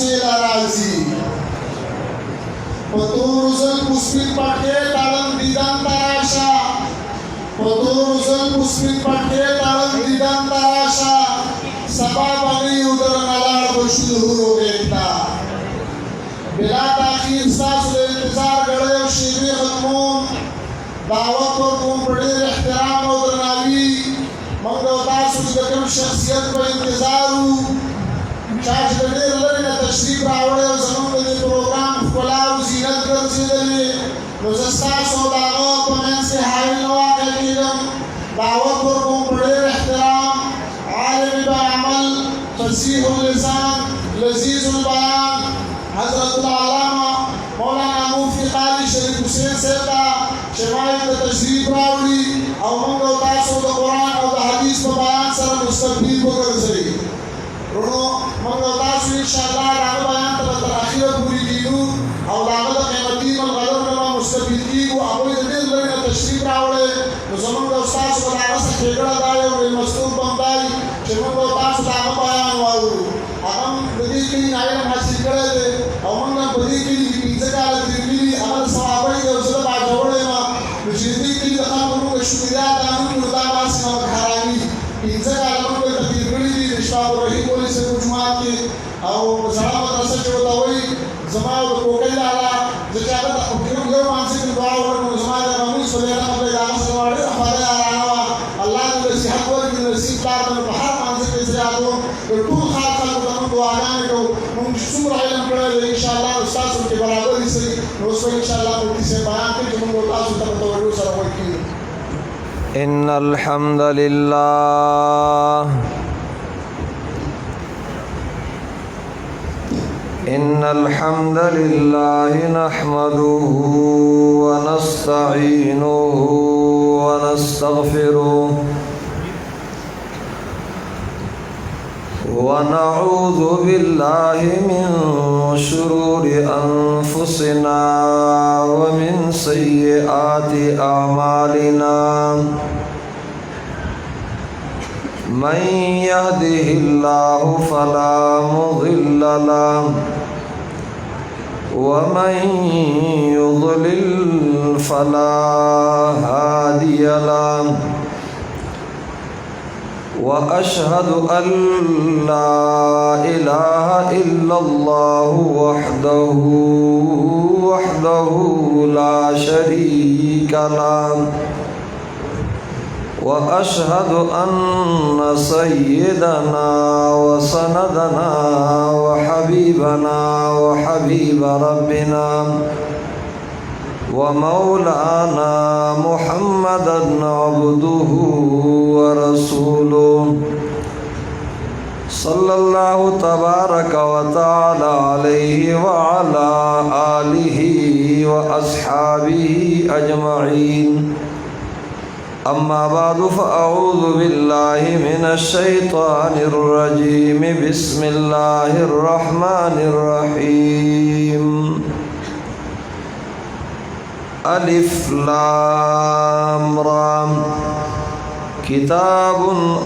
سے لرازی پتور زل پسپین پٹکے تڑن دیدن تراشا پتور زل پسپین پٹکے تڑن دیدن تراشا سبا بنی ادھر نلار بشد ہورو بیٹا بلا تاخیر ساس لے انتظار گڑے و شیبی ختمون دعوت پر کون بڑیر احترام و درناوی منگو تاسو دکم شخصیت پر انتظارو چاچ دیر لرنا تشریف راوڑے و زمان دے پروگرام فلاو زینت کرسی دلے نزستاس و دعوت پمین سے حائل نواقع کیدم دعوت پر کون بڑیر احترام عالم بعمل فصیح اللسان لذیذ البیان حضرت العلامہ مولانا مفتی قاضی شریف حسین صاحب شمائل تشریف راوڑی او منگو تاسو دا قرآن او دا حدیث پا بیان سر مستقبیل بگر زئی رونو منگو تاسو انشاءاللہ راگ بیان تبتر آخیر پوری کیگو او داغل قیمتی من غدر نما مستقبیل کیگو اپوی دیر لرنا تشریف راوڑے نزمنگو تاسو دا داغل سے کھیگڑا دائے و مستقبل بندائی چھ منگو تاسو داغل بیان وارو اغم بدی کلی نائلم حاصل کرے دے او منگم بدی کلی کی پیزکال ترمیلی عمل صحابی دے وزد باجوڑے ما نشیدی کلی دخان منو کے شکریات آنون مرداباسی نوک حرامی پیزکال منو کے تطیر کلی دی رشتاب الرحیم بولی سے کچمات کی او زرام مدرسہ چوتا ہوئی زمان و کوکل لالا زچاکت اپنیوں یو مانسی کن دعا ورنو زمان دا ممون صلینا مطلع داغا سنواری افادہ آرانوا اللہ نے نصیحت ورکی نصیب دار من بحر مانسی کے زیادوں کہ طول خاص خلق دعاگانے کو من سمر علم کرے انشاءاللہ استاد ان کے برابر ہی سے اس کو انشاءاللہ مفتی سے بیان کے جو من کو تاسو تک توجہ سره ورکی ان الحمد لله ان الحمد لله نحمده ونستعينه ونستغفره ونعوذ بالله من شرور أنفسنا ومن سيئات أعمالنا من يهده الله فلا مضل له ومن يضلل فلا هادي له وأشهد أن لا إله إلا الله وحده لا شريك له وأشهد أن سيدنا وسندنا وحبيبنا وحبيب ربنا ومولانا محمدا عبده ورسوله صلى الله تبارك وتعالى عليه وعلى آله وأصحابه أجمعين أما بعد فأعوذ بالله من الشيطان الرجيم بسم الله الرحمن الرحيم ألف لام را كتاب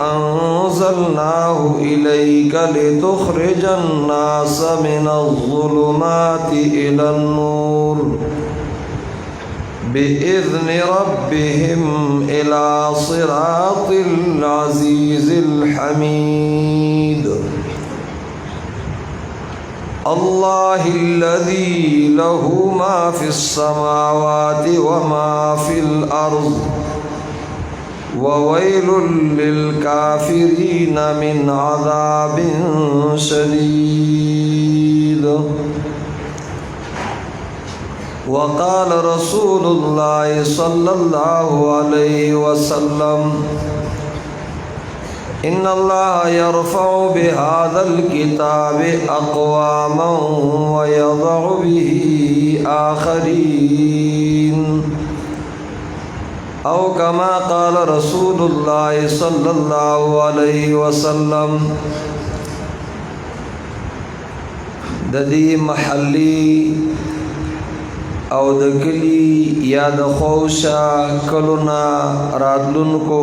أنزلناه إليك لتخرج الناس من الظلمات إلى النور بإذن ربهم إلى صراط العزيز الحميد الله الذي له ما في السماوات وما في الأرض وويل للكافرين من عذاب شديد وقال رسول الله صلى الله عليه وسلم إن الله يرفع بهذا الكتاب أقواما ويضع به آخرين أو كما قال رسول الله صلى الله عليه وسلم ددی محلی او د کلی یا د خوشا کلونا راتلون کو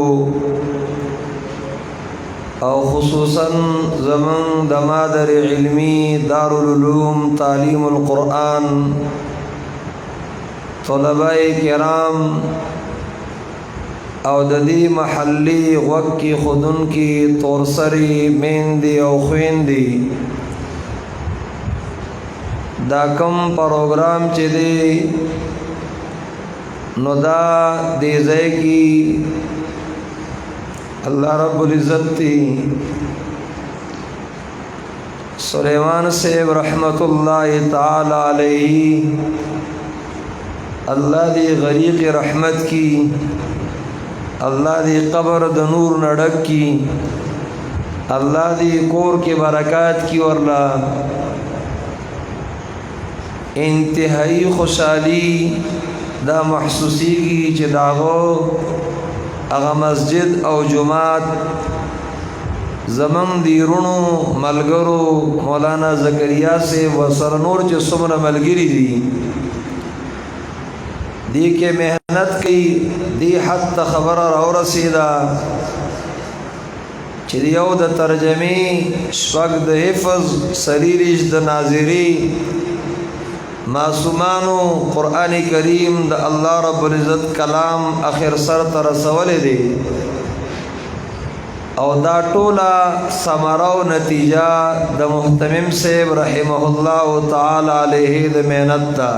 او خصوصا زمن دمادر علمی دارالعلوم تعلیم القرآن طلباء کرام او ددی محلی غوږ کی خودن کی تورسری میندی او خویندی دا کم پروگرام چی دی نو دا دیزے کی اللہ رب العزت تی سلیمان صاحب رحمت اللہ تعالی علیہ اللہ دی غریق رحمت کی اللہ دی قبر د نور نڈک کی اللہ دی کور کے برکات کی ورلا انتہائی خوشحالی دا محسوسی کی چی داغو اغا مسجد او جماعت زمن دی رونو ملگرو مولانا زکریا سے وسر نور چی سمن ملگری دی کے محنت کی دی حد خبر رو رسیدہ چی دیو دا ترجمی شوق دا حفظ سریریش دا ناظری معصومانو قرآن کریم دا اللہ رب العزت کلام اخر سر ترسول دے او دا ٹولا ثمرہ و نتیجہ دا محترم صاحب رحمہ اللہ تعالی علیہ دا محنت تا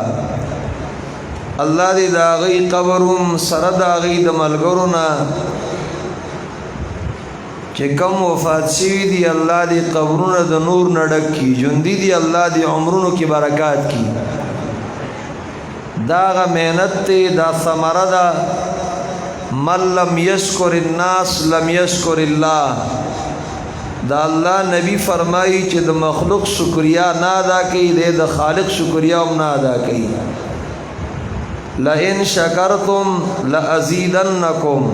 اللہ دی دا غی قبرم سر دا غی دا ملگرنا چی کم وفات شوی دی اللہ دی قبرون دا نور نڈک کی جندی دی اللہ دی عمرونو کی برکات کی داغا محنت تی دا ثمرہ دا من لم یشکر الناس لم یشکر اللہ دا اللہ نبی فرمائی چی دا مخلوق شکریہ نا ادا کی دے دا خالق شکریہ ام نا ادا کی لئن شکرتم لأزیدنکم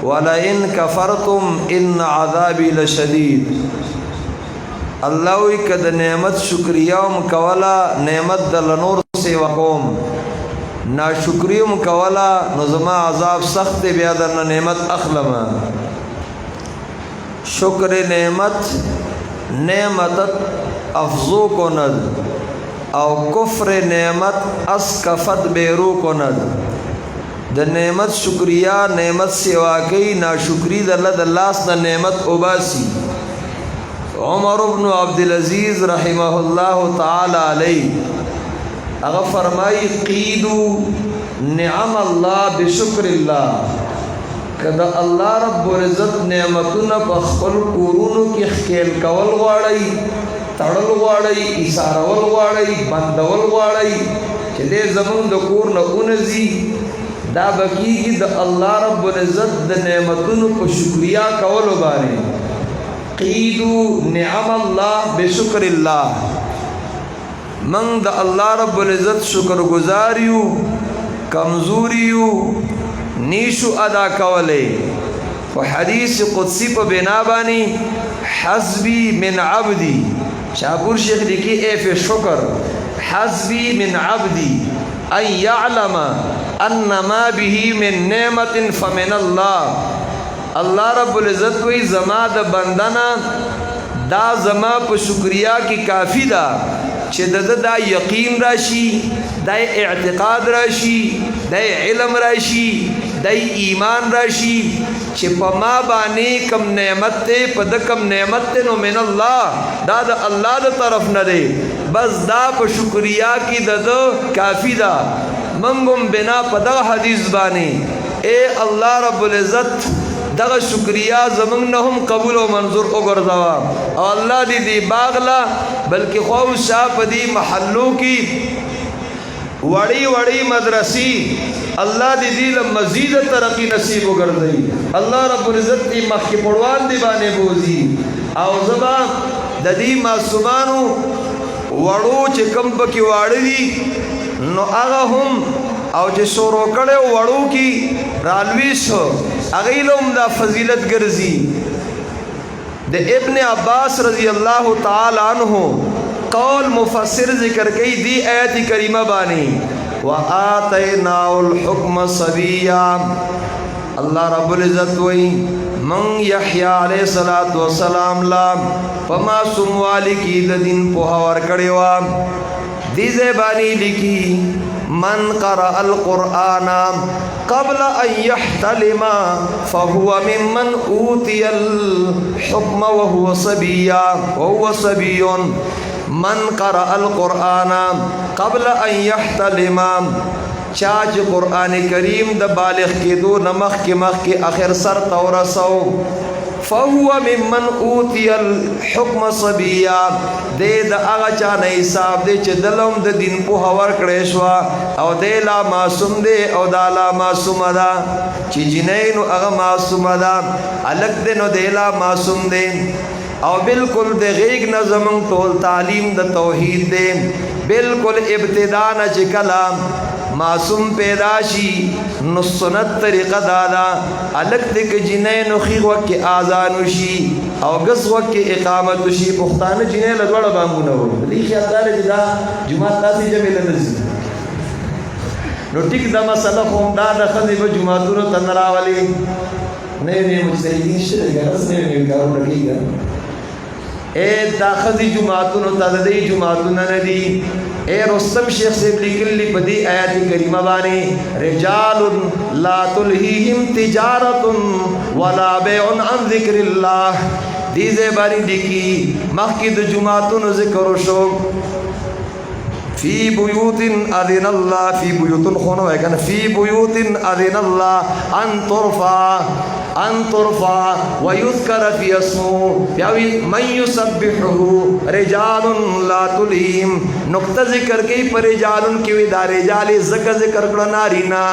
وَلَئِن كَفَرْتُمْ إِنَّ عَذَابِي لَشَدِيدٌ اللہ وی کد نعمت شکریہم کولا نعمت دل نور سے وقوم نا شکریم کولا نظمہ عذاب سخت بیادر نعمت اخلم شکر نعمت نعمتت افزو کند او کفر نعمت اسکفت بیرو کند دا نعمت شکریہ نعمت سے واقعی ناشکری دا اللہ دا لاس دا نعمت عباسی عمر بن عبدالعزیز رحمہ اللہ تعالی علیہ اگر فرمائی قیدو نعم اللہ بشکر اللہ کہ دا اللہ رب العزت نعمتنا بخبل کورونو کی خیل کول غاڑی تڑل غاڑی اسارول غاڑی بندول غاڑی چلے زمن دا کور نکونزی دا بکی کی دا اللہ رب العزت دا نعمتن کو شکریہ کولو بارے قیدو نعم اللہ بشکر اللہ من دا اللہ رب العزت شکر گزاریو کمزوریو نیشو ادا کولے و حدیث قدسی پا بنابانی حسبی من عبدی شاپور شیخ لکی ایف شکر حسبی من عبدی ان یعلم انما به من نعمت فمن اللہ اللہ رب العزت وی زما دا بندنا دا زما پا شکریہ کی کافی دا چھ دا یقین راشی دا اعتقاد راشی دا علم راشی دا ایمان راشی چھ پا ما بانی کم نعمت تے پا دا کم نعمت تے نو من اللہ دا اللہ دا طرف نہ دے بس دا پا شکریہ کی دا کافی دا منگم بنا پا دا حدیث بانی اے اللہ رب العزت دا شکریہ زمنگ نہم قبول و منظور اگرزوا اور اللہ دی باغلا بلکہ خواب شاہ پا دی محلوں کی وڑی وڑی مدرسی اللہ دی مزید ترقی نصیب اگرزئی اللہ رب العزت دی مخی پڑوان دی بانے بوزی او زبان دا دی معصومانو وڑو چے کم پکی وڑی دی نو آغا ہم او چے شورو کڑے وڑو کی رالویش ہو اغیلوم دا فضیلت گرزی دا ابن عباس رضی اللہ تعالی عنہ قول مفسر ذکر کئی دی آیت کریمہ بانی وَآتَيْنَاهُ الْحُكْمَ صَبِيًّا اللہ رب العزت وئی من یحییٰ علیہ السلام لا پما سموالی کی دین پوہا ورکڑی وا دیزے بانی لکی من قرأ القرآن قبل ان يحتلم فهو ممن اوتی الحکم وهو صبی من قرأ القرآن قبل ان يحتلم چاچ قرآن کریم د بالغ کی دو نمخ کی مخ کی آخر سر تورسو فهو ممن اوتی الحکم صبیا دے دا آغا چانا حساب دے چه دلم دا دین پو حور کڑیشوا او دے لا معصوم دے او دا لا معصوم دا چی جنینو اغا معصوم دا علق دے نو دے لا معصوم دے او بالکل دے غیگ نظمن طول تعلیم دا توحید دے بالکل ابتدانا چی کلام معصوم پیدا شی نو سنت طریقہ دادا الگ دک جنین خیغ وقت کی آزانو شی او گس وقت کی اقامت شی پختان جنین لدوڑا بامونا ہو لی خیال دار جدا جماعت تاسی جمیل نزی نو ٹک دا مسئلہ خوم دا خضی با جماعتو رو تنراولی نئے مجتہدین شرک ہے رس نئے کارو رکھی گا اے دا خضی جماعتو رو تددی جماعتو ندی اے رستم شیخ سے لکل لی پدی آیات کریمہ بانی رجال لا تلہیہم تجارت ولا بیع عن ذکر اللہ دیزے بانی لکی مخید جماعتون ذکر شو فی بیوت اذن اللہ فی بیوت خونو ہے کنا فی بیوت اذن اللہ ان ترفع ویذکر فی اسمو یاوی من یسبحہو رجال لا تلہیم نقطہ ذکر کی پر رجالن کیوی دا رجالی ذکر کرنا نارینا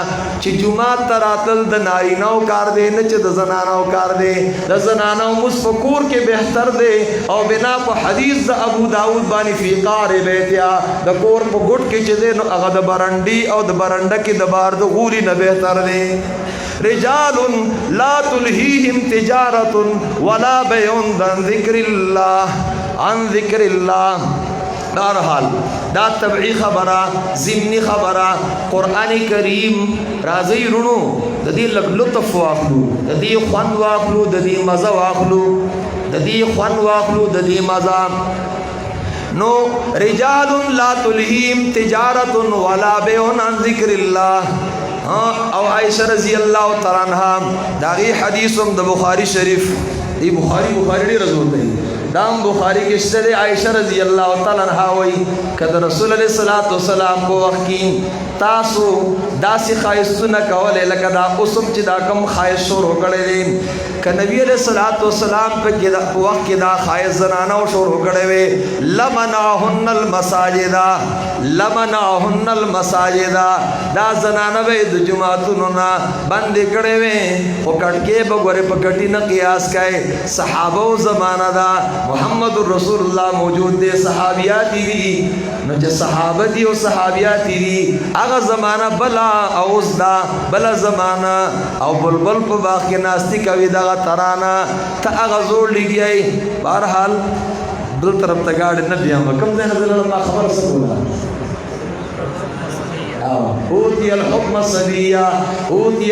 چی جماعت تراتل دا ناریناو کار دے نچ دا زناناو کار دے دا زناناو مصفکور کے بہتر دے او بنا پا حدیث دا ابو داود بانی فی قار بیتیا دا کور پا گھٹ کے چیزے نو اغا دا برنڈی او دا برنڈا کی دا بار دا غولی نا بہتر دے رجال لا تلہیہم تجارت ولا بیعن عن ذکر اللہ بہرحال دا طبعی خبرہ ضمنی خبرہ قرآن کریم رازی رونو دا دی لطف واخلو دا دی خوان واخلو دا دی مزہ واخلو دا دی خوان واخلو دا دی مزہ نو رجال لا تلہیہم تجارت ولا بیعن عن ذکر اللہ او عائشہ رضی اللہ تعالیٰ عنہ داغی حدیثم دا بخاری شریف دی بخاری دی رضو ہوتا ہے دام بخاری کے اشتر عائشہ رضی اللہ تعالیٰ عنہ ہوئی کہ رسول علیہ السلام کو وقت کی تاسو دا سی خواہستو نکولے لکہ دا قسم چی دا کم خواہش شور ہو کڑے دیں کہ نبی علیہ السلام پہ وقت کی دا خواہش زنانا شور ہو کڑے وے لمناہن المساجدہ دا زنانا بے دو جماعتنونا بندے کڑے وے وہ کٹکے بگورے پکٹی نا قیاس کائے صحابہ و زمانہ دا محمد الرسول اللہ موجود دے صحابیاتی دی نو جا صحابتی و صحابیاتی دی اگا زمانہ بلا اوز دا بلا زمانہ او بلبل پا باقی ناستی کوی دا ترانا تا اگا زور لگی آئی بہرحال دل طرف تا گاڑی نبی ہم کم دے نظر اللہ خبر سکولا اوتی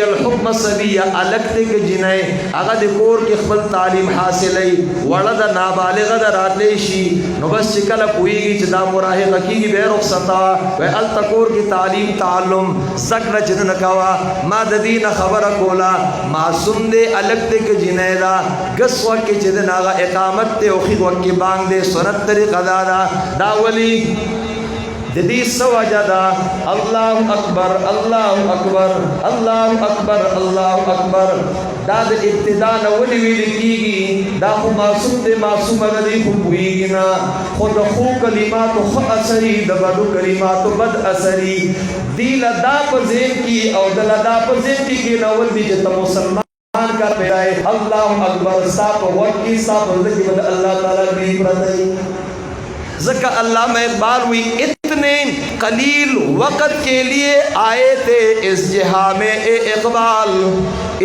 الحکم صبیہ الگتے کے جنائے اگا دے کور کے خبل تعلیم حاصل ای وڑا دا نابالغ دا رات لیشی نو بس چکل پوئی گی چدا مراحق کی گی بے رخصتا وی التکور کی تعلیم تعلم ذکر چدن کوا ما ددین خبر کولا معصوم دے الگتے کے جنائے دا گس وقت کے چدن آگا اقامت تے اخیق وقت کی بانگ دے سنت طریقہ دا ولی جدید سوجدہ اللہ اکبر اللہ اکبر اللہ اکبر اللہ اکبر داد ابتدا نولی ویلی کی گی دا خو معصوم دے معصوم اگدی خو ہوئی گی نا خود خو کلمات خو اثری دا بدو کلمات بد اثری دیل دا پزین کی او دل دا پزین کی نول دی جتا مسلمان کا پیرائے اللہ اکبر ساپ وقی ساپ وقی بد اللہ تعالیٰ بھی پردائی ذکر علامہ اقبال ہوئی اتنے قلیل وقت کے لیے آئے تھے اس جہاں میں اے اقبال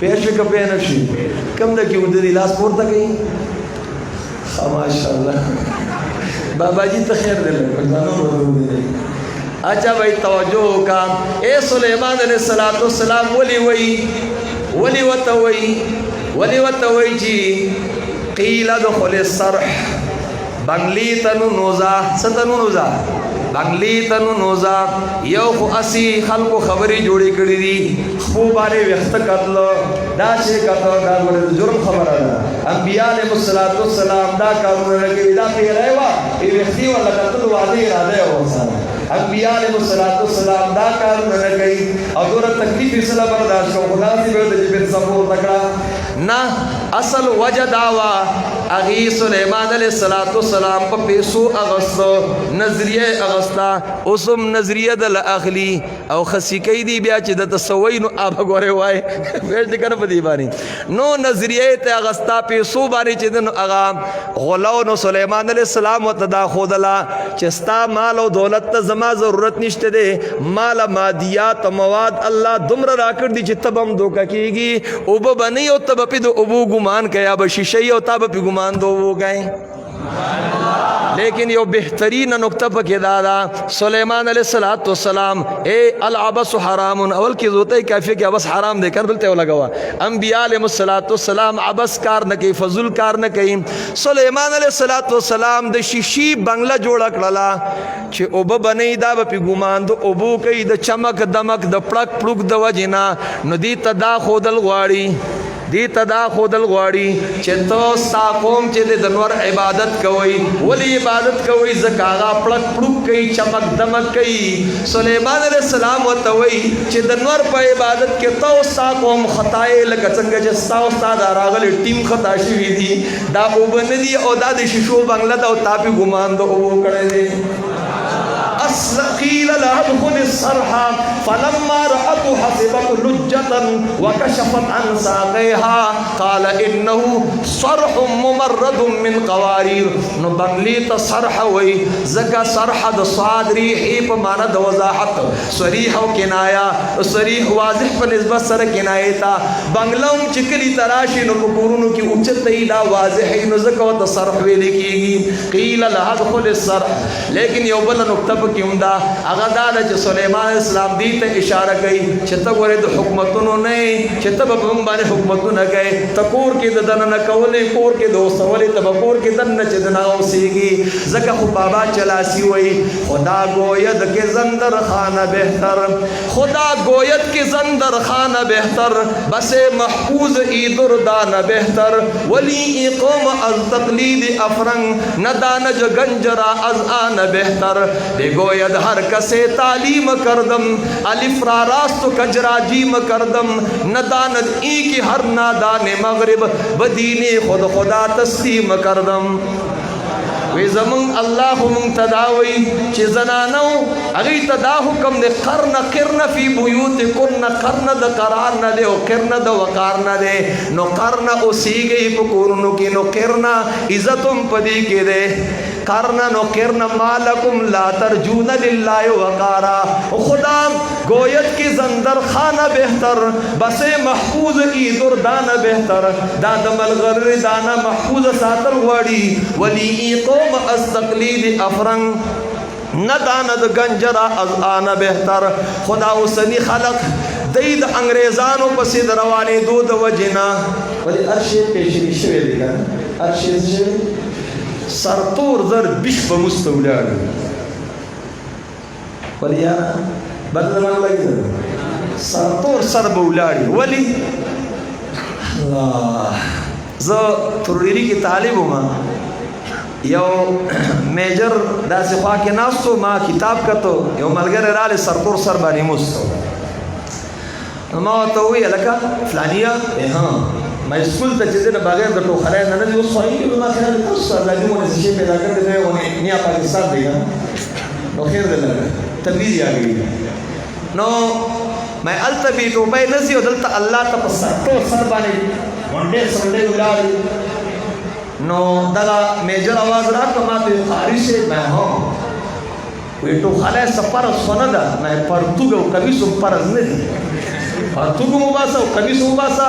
پیش کا پہ نشی کم دا کیوں دے لاس پورتا گئی ماشاءاللہ بابا جی تو خیر دے لے اچھا بھائی توجہ کا اے سلیمان علیہ السلام ولی وطوئی جی قیل دخل السرح بنگلی تنو نوزا ستنو نوزا بنگلی تنو نوزا یو خو اسی خلقو خبری جوڑی کری دی خبو بارے وقت قتل دا چھے قتل دا گوڑے جرم خبر آدھا انبیاء علیہ السلام دا کارون رکھے دا پیر ایوا ای وقتی والا قتل وعدی ارادے ہو سارا انبیاء علیہ السلام دا کارون رکھے اور دورا تکلیف اسلام برداشت کو خدا سی بیوتے جبین سپور تکڑا نا اصل وجہ دعویٰ اغی سلیمان علیہ السلام پا پیسو اغسطو نظریہ اغسطا اسم نظریہ دل اخلی او خسی کئی دی بیا چی دا تسوئی نو آبا گوارے ہوئے بیش دکھنا پا دی بانی نو نظریہ تے اغسطا پیسو بانی چی دن اغا غلو نو سلیمان علیہ السلام و تدا خودلا چستا مال و دولت تا زما ضرورت نشتے دے مال مادیات مواد اللہ دمر راکر دی چی تب ہم دوکا کی گی اوبا بنی او تب پی دو ابو گمان کیا بشیشی او تب پی گمان دو وہ گئے لیکن یہ بہترین نکتہ پکی دادا سلیمان علیہ السلام اے العبس حرام اول کی زوتے کیفی کہ عبس حرام دے کر بلتے ہو لگا ہوا انبیاء علیہ السلام عبس کار نکی فضل کار نکی سلیمان علیہ السلام دے شیشی بنگلہ جوڑا کرلا چھے اوبا بنی دا با پی گمان دو اوبو کئی دا چمک دمک دا پڑک پڑک دا وجنا نو دی تدا خودل غواری چھے تو ستا قوم چھے دے دنور عبادت کوئی ولی عبادت کوئی زکاغا پڑک پڑک کئی چمک دمک کئی سلیمان علیہ السلام و توئی چھے دنور پا عبادت کے تو ستا قوم خطائے لکا چنگا چھے ستا استاد آراغل ٹیم خطا شوی دی دا اوبن دی او دا دی ششو بنگلہ دا او تاپی گمان دو او کرے دے قیل لها ادخل الصرح فلما رأته حسبته لجة وكشفت عن ساقيها قال إنه صرح ممرد من قوارير نو بنگلی تا صرح وی زکا صرح دا صاد ریحی پا مانا دا وضاحت صریح و کنایا صریح واضح پا نسبت سر کنائی تا بنگلوں چکلی تراشی نو پکورنو کی اچت تیلا واضحی نو زکا و دا صرح وی لکی گی قیل لها ادخل الصرح لیکن یو بلا نکتب کیوں دا اغدادا چھ سلیمان علیہ السلام دیتا اشارہ کئی چھتا گورے دو حکمتنو نہیں چھتا بمبانے حکمتنو نہ گئے تکور کی ددن نکولی کور کی دوست ولی تبکور کی دن چدنا اوسیگی زکا خو بابا چلاسی وئی خدا گوید کے زندر خانہ بہتر خدا گوید کے زندر خانہ بہتر بس محفوظ ایدر دان بہتر ولی ای قوم از تقلید افرنگ ندانج گنجرا از آن بہتر بے گوید ہر کسے تعلیم کردم الف را راست کجرا جیم کردم نداند ای کی ہر نادان مغرب بدین خود خدا تسلیم کردم وی زمان اللہ منتداوی چی زنانو اگی تدا حکم دے قرن فی بیوت قرن دا قرار نہ دے قرن دا وقار نہ دے نو قرن اسی گئی پکورنو کی نو قرن عزتم پدی کے دے قرن نو قرن مالکم لا ترجون للہ وقارا خدا گویت کی زندر خانہ بہتر بسے محفوظ کی دردان بہتر دادم الغر دانا محفوظ ساتر وڑی ولی ای قوم از تقلید افرنگ نداند گنجرا از آن بہتر خدا اسنی خلق دید انگریزانو پسید روانی دود وجنا ولی ارشی پیشنی شوی دیگا ارشی شوی سرطور زر بیش بمستولیان ولی یا بدل من لگی در سرطور سر بولیانی ولی اللہ زو تروریری کی طالب ہوں یو میجر دا سخوا کے ناستو ما کتاب کتو یو ملگر رال سرطور سر بانی مستو ما تووی لکا فلانیا ہاں میں اسکول تا چیزیں بغیر دا تو خرائے نہ جو صحیح ہے ما خیال ہے اس اللہ جو نے شے پیدا کر دے انہیں نیا پاکستان دے گا نو خیر دے لگا تبلیغ آ گئی نو میں التبی تو میں نزی ودلتا اللہ تا سرطور سر بانی ونڈے سنڈے اولاد نو دلا میجر آواز رات تو ماں تو خارش ہے میں ہوں وی تو خالے سپر سندا میں پرتو گو کبھی سپر نہیں پرتګ مباسه او کمیس مباسه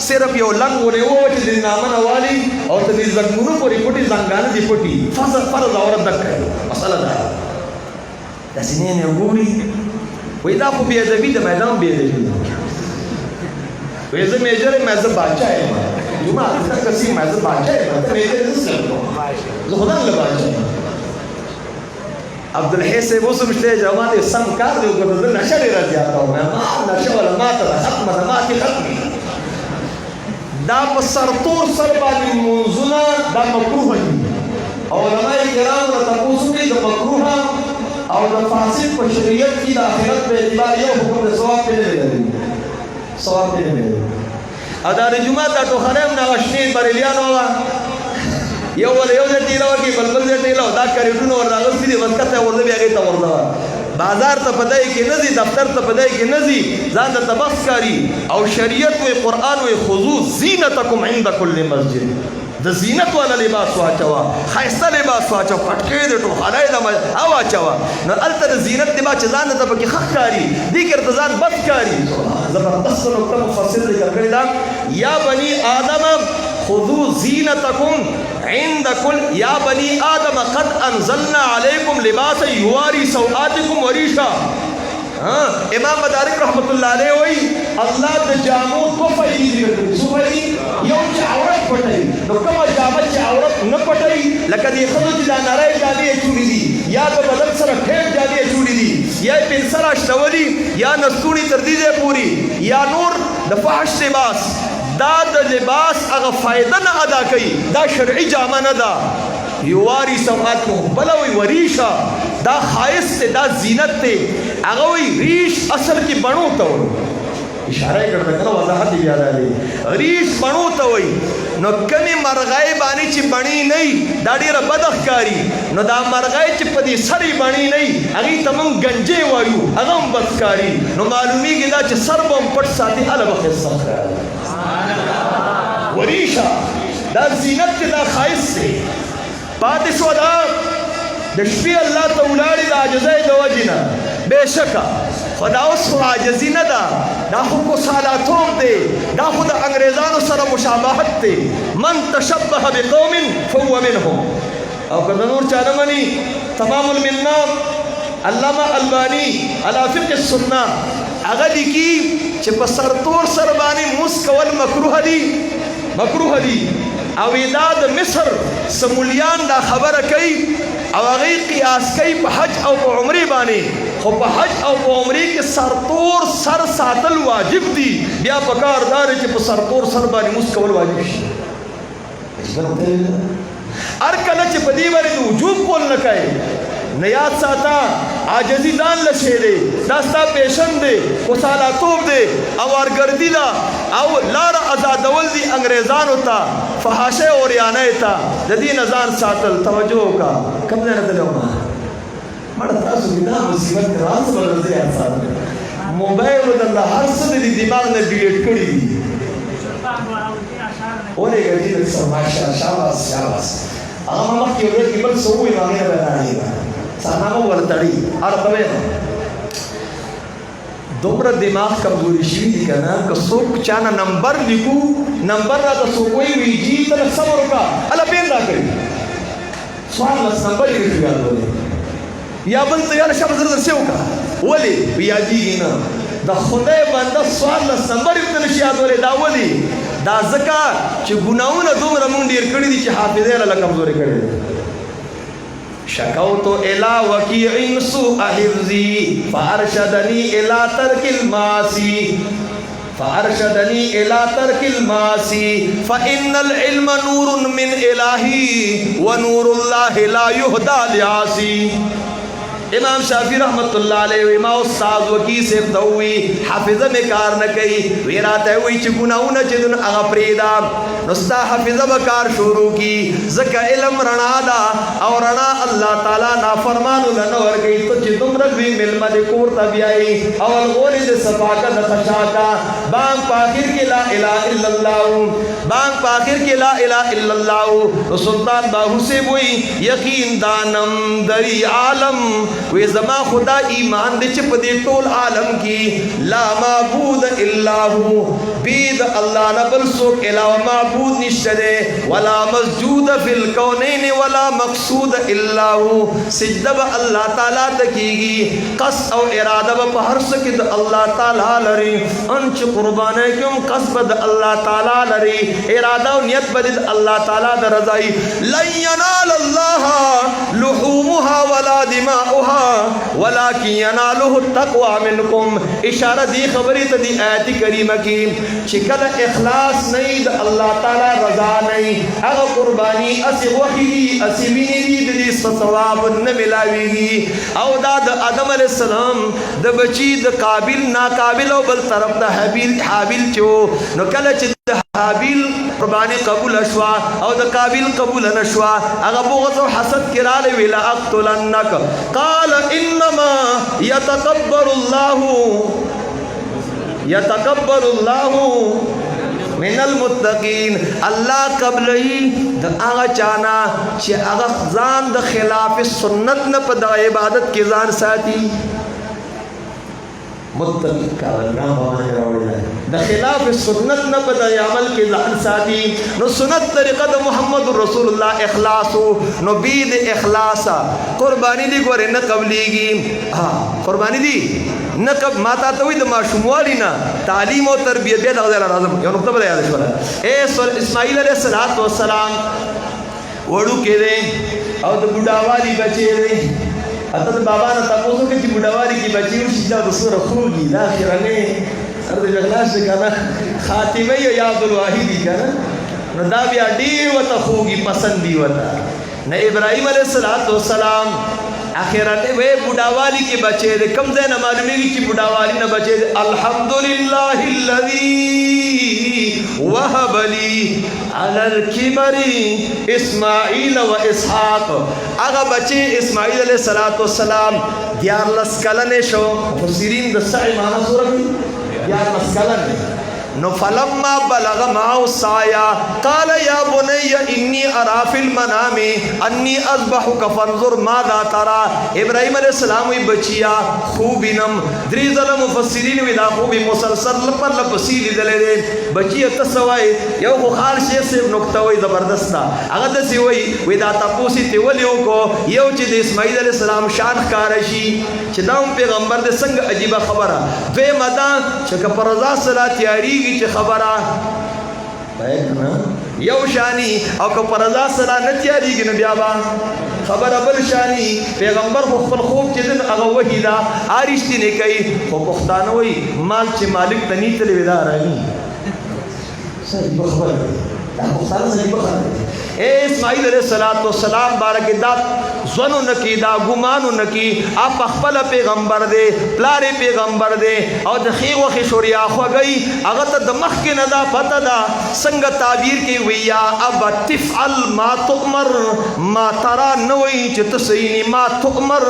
صرف یو لنګ ونیو چې د نامه والی او ته دې زنګونو پورې پټي زنګانه دي پټي فرض عورت دک مسله ده داسې نه وګوري وای دا خو بې ادبي ده میدان بې ادبي وای زه میجر یم زه باچا یم جمعه ته کسي ما زه باچا یم ته میجر زه خدای له باچا یم عبدالحی صاحب اوس هم شته جواب یې سم کار دی وکړه زه نشه ډېره زیاته وم ما نشه ولا ماته ده ختمه ده ماتې ختمې دا په سرتور سر باندې لمونځونه دا مکروه دي او علماء کرام ورته تپوس کوي د مکروه او د فاسد په شریعت کې د آخرت په اعتبار یو حکم د ثواب پې نه لري ثواب پې نه لري او دا د جومات دا ټوخری هم نغه شنې بریلیانو وه یو ول یو ځای ټیله وکړي بل بل ځای ټیله و دا کریټونه ور راغلي دي بس کته ورځه بیا هغې ته ورځه بازار ته په دی کې نه ځي دفتر ته په دی کې نه ځي ځان ته بس ښکاري او شریعت وی قرآن وی خذو زینتکم عند کل مسجد د زینت والا لباس واچوه ښایسته لباس واچوه پټکې د ټوخلی د واچوه نو هلته د زینت لباس چې ځان ته پکې ښه ښکاري دې کې ورته ځان بد ښکاري زبردست نقطه مفسر ذکر کړې ده یا بني آدم خذو زینتکم عند کل یا بنی آدم قد انزلنا علیکم لباسا یواری سوآتکم وریشا امام مدارک رحمت اللہ علیہ ہوئی اللہ دا جامو دو فائدی ذکر کرتی سو فائدی یو چا عورت پٹائی نو کما جامت چا عورت نہ پٹائی لکہ دی خدو چی دا نرائی جادی چوڑی دی یا دا بدل سر کھیل جادی چوڑی دی یا پنسر اشتولی یا نستونی تردیدے پوری یا نور دا فحش لباس دا د لباس هغه فائدہ نه ادا کوي دا شرعي جامه نه ده یواری سوات کو بلا وی وریشا دا خائص ته دا زینت ته هغه وی ریش اصل کې بڼو ته وي اشاره کړه کنه وضاحت بیا راځي ریش بڼو ته وي نو کمی مرغای باندې چې بڼي نه دا ډیره بدخکاری نو دا مرغای چې په دې سری بڼي نه هغه تمون گنجې وایو هغه هم بدخکاری نو معلومیږي دا چې سر بم پټ ساتي اله بخښ وریشا دا زینت کې دا خایس دی پاتې شو دا د شپې الله ته ولاړې د عاجزۍ د وجې نه بېشکه خو دا اوس خو عاجزي نه ده دا خو کسالاتوب دی دا خو د انګریزانو سره مشابهت دی من تشبه بقوم فهو منهم او که د نور چا نه مني تمام المنا علامہ البانی علی فقه السنه هغه لیکي چې په سرتور سر باندې موس کول مکروه دي او دا د مصر سمولیان دا خبره کوي او هغه قیاس کوي په حج او په عمرې باندې خو په حج او په عمرې کې سرتور سر ساتل واجب دي بیا پکار دار چې په سرتور سر باندې موس کول واجب شي هر کله چې په دې باندې وجوب کول نه کوي نیاد ساتا عاجزی ځان لشه دی دا ستا پیشن دی کسالاتوب دی او ارګردي ده او لاره ازادول دي انګریزانو ته فحاشه اوریانه ته د دې نه ځان ساتل توجه وکړه کوم ځای نه تلو مړه تاسو دا مصیبت راز ولرځي انسان موبایل د هر څه د دماغ نه ډیلیټ کړی دي اورې ګرځي د سماشه شاباس هغه مخکې ورته بل څه وې باندې راځي سانامو ورتړي ارته دومره دماغ کمزوري شي دي کنه که څوک چانه نمبر لیکو نمبر را ته څوک وي جی تر صبر وکړه الله پین را کوي سوال لس نمبر یې کړی یا بل ته یاره شب زر څه وکړه ولې بیا دیږي نه د خدای بنده سوال لس نمبر یې ته نشي یادولې دا ولې دا ځکه چې ګناهونه دومره مونږ ډېر کړي دي چې حافظه یې له کمزوري کړي دي شکوت الى وکیع سوء حفظی فارشدنی الى ترک المعاصی فإن العلم نور من الہی ونور اللہ لا یہدى لعاصی امام شافی رحمت اللہ علیہ ویما استاد وکی سے دوی حافظہ میں کار نہ کئی ویراتے ہوئی چی گناہونا چی دن اغا پریدا نستا حافظہ بکار شروع کی زکا علم رنا دا اور رنا اللہ تعالیٰ نافرمانو لنور گئی تو چی دم رگوی ملمہ دے کورتا بیائی اول غوری دے صفاقہ دا خشاکا بانگ پاخر کی لا الہ الا اللہ تو سلطان باہو سے بوئی یقین دانم دری عالم وی زما خدا ایمان دے چھ پدی طول عالم کی لا معبود الا ہو بید اللہ نبل سوک علاوہ معبود نشتدے ولا مسجود فی الکونین ولا مقصود الا ہو سجدہ با اللہ تعالیٰ تکیگی قصد او ارادہ با پہر سکد اللہ تعالیٰ لری انچ قربانے کیوں قصد با اللہ تعالیٰ لری ارادہ و نیت با اللہ تعالیٰ در رضائی لن ینال اللہ لحومها ولا دماؤها ولكن يناله التقوى منكم اشارہ دی خبری تا دی آیت کریمہ کی چکل اخلاص نہیں دا اللہ تعالی رضا نہیں اگر قربانی اسی وحی اسی مینی دی ثواب نملاوی گی او دا آدم علیہ السلام دا بچی دا قابل ناقابل او بل طرف دا حابیل چو نو کل چی حابیل قربانی قبول اشوا او دا قابل قبول نشوا اگر بغض و حسد کرالے ویلا اقتلنک قال انما یتکبر اللہ من المتقین اللہ قبل ہی دا آغا چانا چی آغا زان دا خلاف سنت نا پا دا عبادت کی زان ساتی متقین کا نام آنے روڑی ہے دا خلاف سنت نا پا دا عمل کی زان ساتی نو سنت طریقہ دا محمد رسول اللہ اخلاصو نو بید اخلاصا قربانی دی گوارے نا قبلی گی قربانی دی نقب ماتا توی دا معشوموالی نا تعلیم و تربیت بید غزیر رازم یو نقطہ بدا یاد شوالا اسماعیل علیہ السلام وڑو کے دیں او دا بڑاوالی بچے دیں حتی دا بابا نا تاپوسو کہ بڑاوالی کی بچے و شیدہ دا سور خوگی لاخرنے سر دا جغلاش کنا خاتمہ یا عبدالواحدی کنا نو دا بیا دیر و تا خوگی پسندی و تا نا ابراہیم علیہ السلام آخرات وے بڑاوالی کے بچے دے کم زین معلومی گی کہ بڑاوالی نہ بچے دے الحمدللہ اللذی وہب لی علی الکبر اسماعیل و اسحاق اگا بچے اسماعیل علیہ السلام دیار لسکلن شو مفسرین دسائی معنی سورہ بھی دیار لسکلن نو فلما بلغ معه السعي قال يا بني اني ارى في المنام اني اذبحك فانظر ماذا ترى ابراہیم علیہ السلام وی بچیا خوبینم دریزل مفسرین وی دا خوبی مسلسل لپر لپسیل دلے دے بچیا تسوائی یو خال شیخ سے نکتہ وی زبردستا اگر دسی وی دا تپوسی تیولیو کو یو چی دے اسماعیل علیہ السلام شان کارشی چی داؤں پیغمبر دے سنگ عجیبہ خبرہ دوے مدان چکا پرزا صلاة تیاری کی چی خبرہ یو شانی او که پرزا صلاة نتیاری کی نبیابا خبر ابل شانی پیغمبر خفل خوب چی دن اغا وحی دا آرشتی نکئی خو پختانوی مال چی مالک تنی تلیوی دا رانی صحیح بخبر دا پختان صحیح بخبر اے اسماعیل علیہ السلام بارک دا زنو نکی دا گمانو نکی آپ اخبل پیغمبر دے پلار پیغمبر دے او دخیق و خشوری آخوا گئی اغتا دمخ کے ندا پتا دا سنگ تعبیر کی ویا اب تفعل ما تؤمر ما ترا نوئی چتسینی ما تؤمر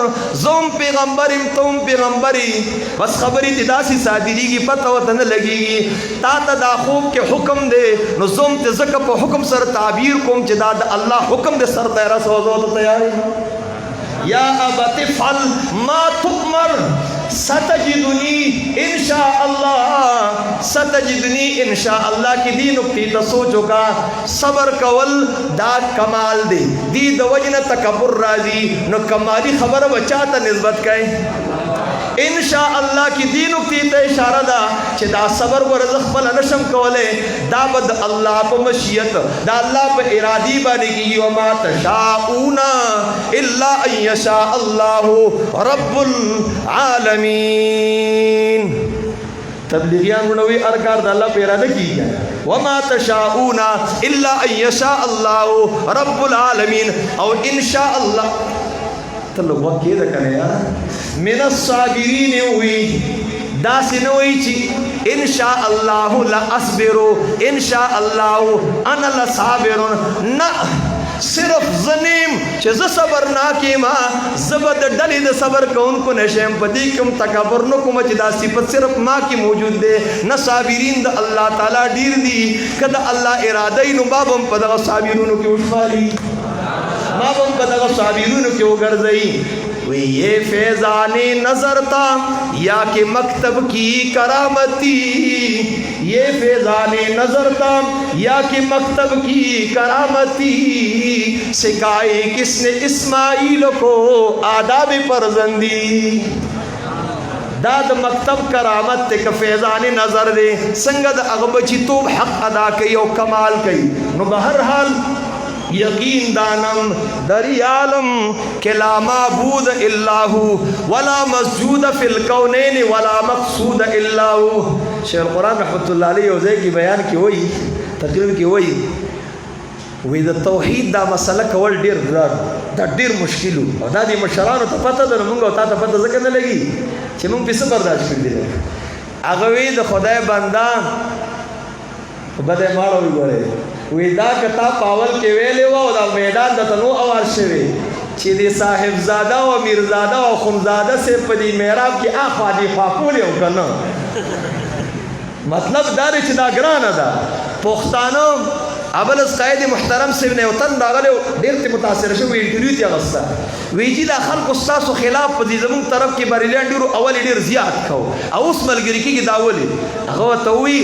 زوم پیغمبریم توم پیغمبری بس خبری تدا سی سادری کی پتا وطن لگی گی تا دا خوب کے حکم دے نو زوم تزکا پا حکم سر تعبیر کم چدا اللہ حکم دے سر تیرہ سوزو تو تیاری یا ابت فعل ما تؤمر ستجدنی انشاءاللہ کی دی نکتی تسوچو کا صبر کول دا کمال دے دی دوجن تکبر راضی نو کمالی خبر بچاتا نسبت کئے انشاءاللہ کی دی نکتی تا اشارہ دا چھ دا صبر و رزق بلا نشم کولے دا بد اللہ پا مشیت دا اللہ پا ارادی بانے کی وما تشاؤنا الا ان یشاء اللہ رب العالمین تبلیغیان منوی ارکار دا اللہ پہ ارادہ کی گیا وما تشاؤنا الا ان یشاء اللہ رب العالمین او انشاءاللہ تلو وقی دا کرے یار من الصابرین ہوئی دا سنوئی چی انشاءاللہ لأصبرو انشاءاللہ انا لصابرون نا صرف ظنیم چیز صبر ناکی ما زبد ڈلی دا صبر کون کو نشیم پدی کم تکبر نکم چی دا صفت صرف ما کی موجود دے نا صابرین دا اللہ تعالی دیر دی کدا اللہ ارادی نو بابم پدا صابرونو کی اٹھوالی بابم پدا صابرونو کی اگرزئی وی یہ فیضان نظر تھا یا کہ مکتب کی کرامتی، یہ فیضان نظر تھا یا کہ مکتب کی کرامتی، سکھائی کس نے اسماعیل کو آداب فرزندی۔ داد مکتب کرامت تے کہ فیضان نظر دے سنگد اغبچی توب حق ادا کئی او کمال کئی نو بہرحال یقین دانم دری عالم کہ لا معبود الا ہو ولا مسجود فی الکونین ولا مقصود الا ہو۔ شیخ القرآن رحمت اللہ علیہ وزے کی بیان کی ہوئی تقریر کی ہوئی وی دا توحید دا مسئلہ کول ډیر دا ډیر مشکلو او دا دی مشرانو ته پته ده مونږ او تا ته پته ځکه نه لګي چې مونږ په څه برداشت کړی دی هغه وی د خدای بنده بده ماړه وګوره وی دا کتا پاول کې ویلې و او دا میدان د تنو اوار شوی چې دی صاحب زاده او میرزاده او خونزاده سے په دې میراب کې اخوا دی خواکول یو کنه مطلب دا چې دا ګرانه ده پښتانه ابل قائد محترم سے نے وطن داغلو ډیر ته متاثر شو وی انټرویو تی غستا وی چې دا خلق استاد خلاف په دې زمون طرف کې بریلیان ډیرو اول ډیر زیات کو او اوس ملګری کې داولي هغه ته وی